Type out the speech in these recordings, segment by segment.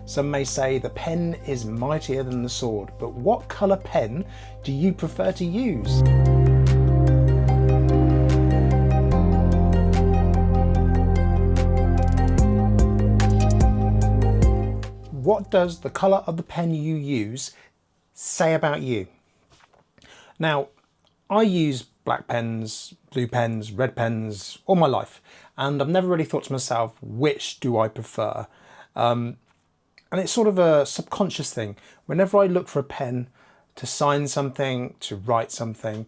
Some may say the pen is mightier than the sword, but what colour pen do you prefer to use? What does the colour of the pen you use say about you? Now, I use black pens, blue pens, red pens all my life, and I've never really thought to myself, which do I prefer? And it's sort of a subconscious thing. Whenever I look for a pen to sign something, to write something,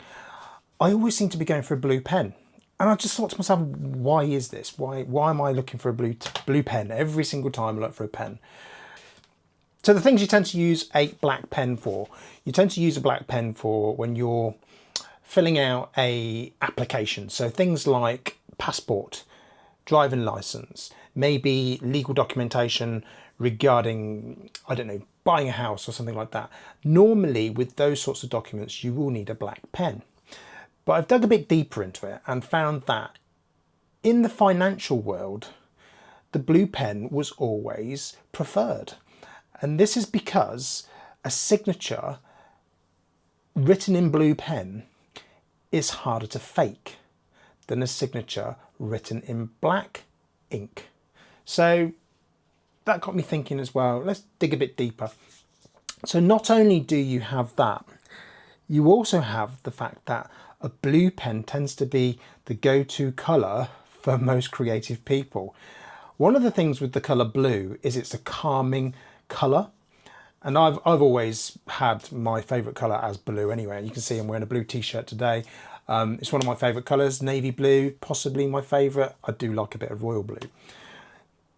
I always seem to be going for a blue pen. And I just thought to myself, why is this? Why am I looking for a blue pen every single time I look for a pen? So the things you tend to use a black pen for, you tend to use a black pen for when you're filling out a application. So things like passport, driving license, maybe legal documentation regarding, I don't know, buying a house or something like that. Normally with those sorts of documents, you will need a black pen. But I've dug a bit deeper into it and found that in the financial world, the blue pen was always preferred. And this is because a signature written in blue pen is harder to fake than a signature written in black ink. So that got me thinking as well. Let's dig a bit deeper. So not only do you have that, you also have the fact that a blue pen tends to be the go-to colour for most creative people. One of the things with the colour blue is it's a calming colour, and I've always had my favourite colour as blue anyway. You can see I'm wearing a blue t-shirt today. It's one of my favourite colours, navy blue, possibly my favourite. I do like a bit of royal blue.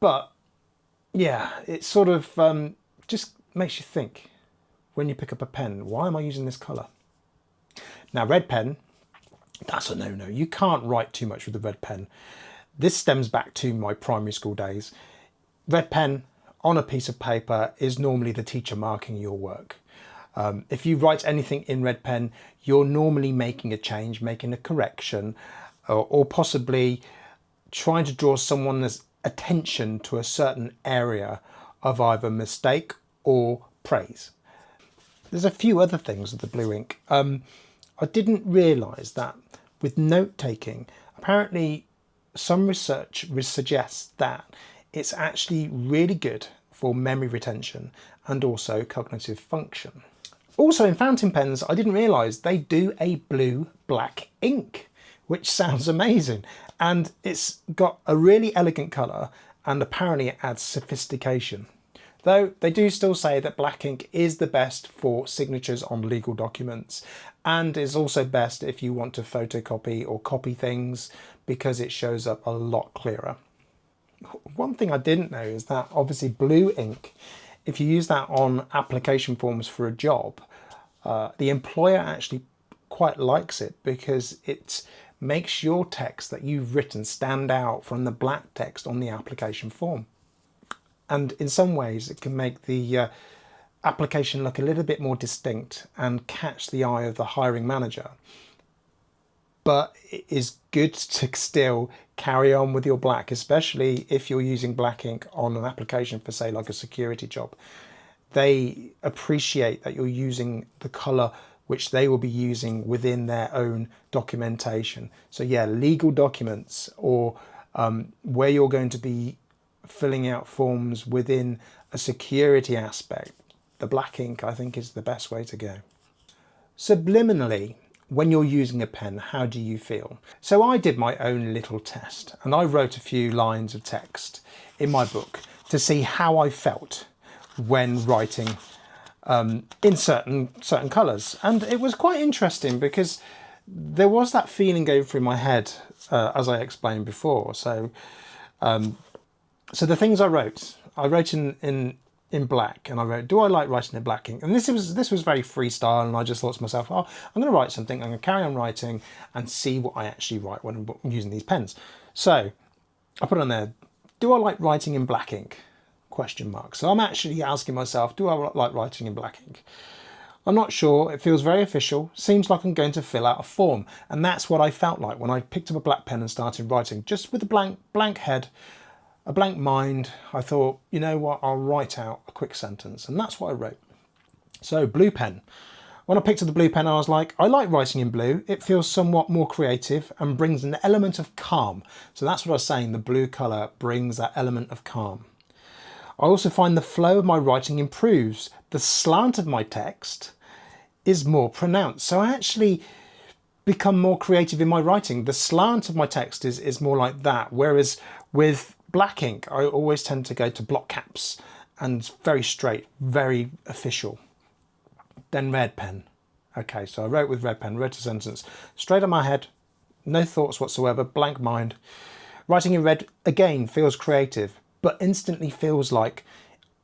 But yeah, it sort of just makes you think when you pick up a pen, why am I using this colour? Now red pen, that's a no-no. You can't write too much with a red pen. This stems back to my primary school days. Red pen on a piece of paper is normally the teacher marking your work. If you write anything in red pen, you're normally making a change, making a correction, or possibly trying to draw someone's attention to a certain area of either mistake or praise. There's a few other things with the blue ink. I didn't realise that with note-taking, apparently some research suggests that it's actually really good for memory retention and also cognitive function. Also in fountain pens, I didn't realise they do a blue-black ink, which sounds amazing. And it's got a really elegant colour and apparently it adds sophistication. Though they do still say that black ink is the best for signatures on legal documents and is also best if you want to photocopy or copy things because it shows up a lot clearer. One thing I didn't know is that obviously blue ink, if you use that on application forms for a job, the employer actually quite likes it because it makes your text that you've written stand out from the black text on the application form. And in some ways it can make the application look a little bit more distinct and catch the eye of the hiring manager. But it is good to still carry on with your black, especially if you're using black ink on an application for, say, like a security job. They appreciate that you're using the colour which they will be using within their own documentation. So yeah, legal documents or where you're going to be filling out forms within a security aspect, the black ink I think is the best way to go. Subliminally, when you're using a pen, how do you feel? So I did my own little test and I wrote a few lines of text in my book to see how I felt when writing in certain colours. And it was quite interesting because there was that feeling going through my head as I explained before. So the things I wrote in black, and I wrote, do I like writing in black ink? And this was very freestyle, and I just thought to myself, oh, I'm going to write something, I'm going to carry on writing and see what I actually write when I'm using these pens. So I put on there, do I like writing in black ink? Question mark. So I'm actually asking myself, do I like writing in black ink? I'm not sure, it feels very official, seems like I'm going to fill out a form, and that's what I felt like when I picked up a black pen and started writing, just with a blank head. a blank mind, I thought, you know what, I'll write out a quick sentence, and that's what I wrote. So blue pen. When I picked up the blue pen, I was like, I like writing in blue. It feels somewhat more creative and brings an element of calm. So that's what I was saying, the blue colour brings that element of calm. I also find the flow of my writing improves. The slant of my text is more pronounced. So I actually become more creative in my writing. The slant of my text is more like that. Whereas with black ink, I always tend to go to block caps and very straight, very official. Then red pen. Okay, so I wrote with red pen, wrote a sentence straight on my head, no thoughts whatsoever, blank mind. Writing in red, again, feels creative, but instantly feels like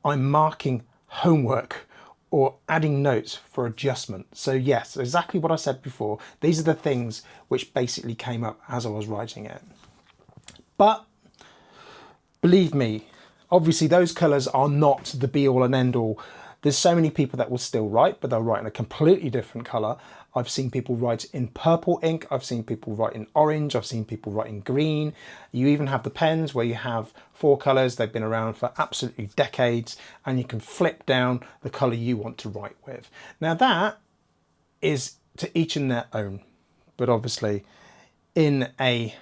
I'm marking homework or adding notes for adjustment. So yes, exactly what I said before. These are the things which basically came up as I was writing it. But believe me, obviously those colours are not the be all and end all. There's so many people that will still write, but they'll write in a completely different colour. I've seen people write in purple ink. I've seen people write in orange. I've seen people write in green. You even have the pens where you have 4 colours. They've been around for absolutely decades, and you can flip down the colour you want to write with. Now that is to each in their own, but obviously in a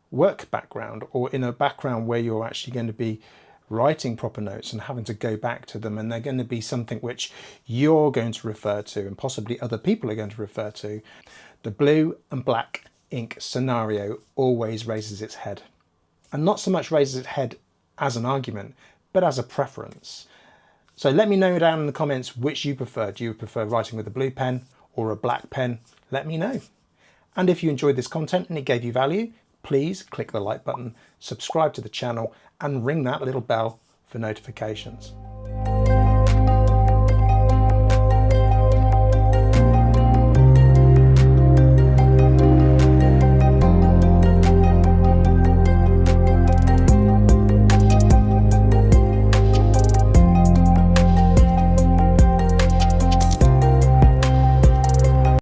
work background or in a background where you're actually going to be writing proper notes and having to go back to them, and they're going to be something which you're going to refer to and possibly other people are going to refer to, the blue and black ink scenario always raises its head. And not so much raises its head as an argument, but as a preference. So let me know down in the comments which you prefer. Do you prefer writing with a blue pen or a black pen? Let me know. And if you enjoyed this content and it gave you value, please click the like button, subscribe to the channel, and ring that little bell for notifications.